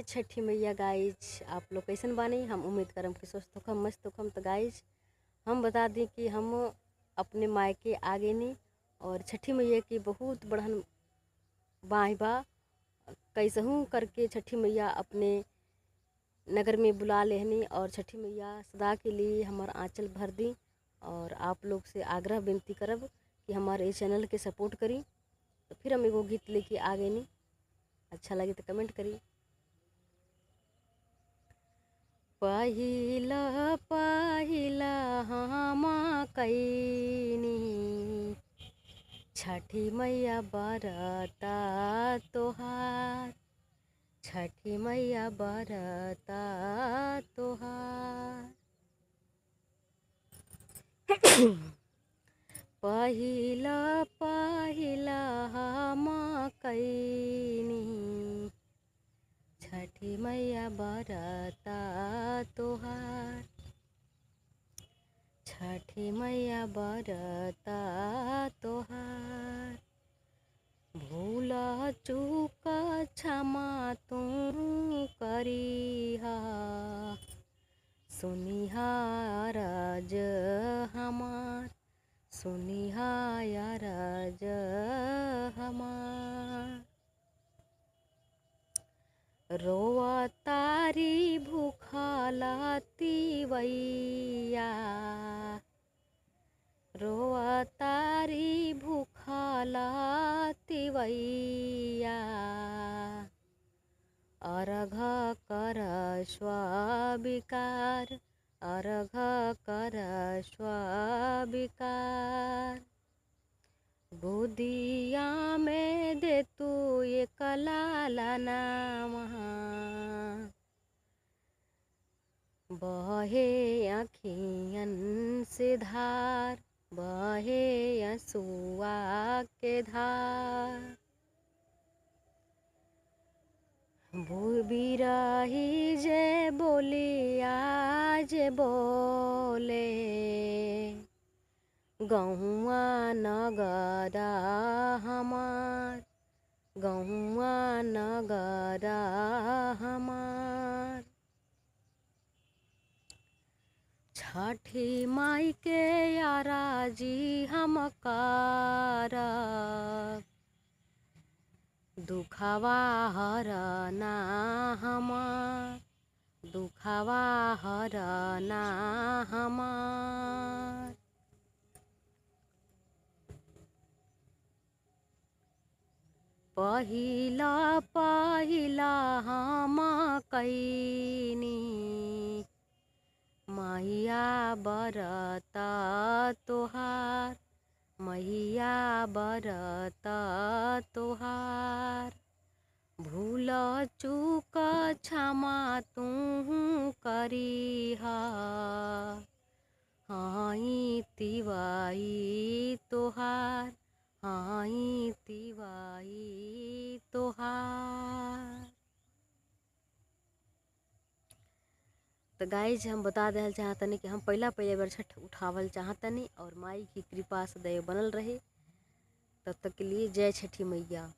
छठी मैया गाइज, आप लोग कैसन बानी। हम उम्मीद करम कि स्वस्थ होखम मस्त होखम। तो गाइज हम बता दें कि हम अपने मायके आगे नी और छठी मैया की बहुत बढ़न बाँह बा। कैसहूँ करके छठी मैया अपने नगर में बुला लेहनी और छठी मैया सदा के लिए हमार आंचल भर दी। और आप लोग से आग्रह विनती करब कि हमारे इस चैनल के सपोर्ट करी। तो फिर हम एगो गीत लेके आ गए नी, अच्छा लगे तो कमेंट करी। पहिला पहिला हम कैनी छठी मैया बरता तोहार, छठी मैया बरता तोहार। पहिला पहिला हम कैनी छठी मैया बरता तोहार, छठी मैया बरता तोहार। भूल चूक क्षमा तू करीहा, सुनिहा अरज हमार, सुनिहा अरज हमार। रोआ तारी भूखला तिवैया, रोआ तारी भूखला तिवैया। अर्घ कर स्वीकार, अर्घ कर स्वीकार। गोदिया में दे तू एक लाला नामा, बहे अखियन से धार, बहे असुआ के धार। बिरही जे बोलिया जे बोले, गहुआ नगरा हमार, गहुआ नगरा हमार। छठी माई के याराजी हम करब, दुखवा हरना हमार, दुखवा हरना हमार। पहिला पहिला हम कैनी मैया बरता तोहार, मैया बरता तोहार। भूल चूक क्षमा तू करीहा, हाई तिवाई तोहार, हाई तिवाई तोहार। तो गाइज हम बता देना चाहतनी कि हम पहला बार छठ उठावल चाहतनी और माई की कृपा सदैव बनल रहे। तब तक के लिए जय छठी मैया।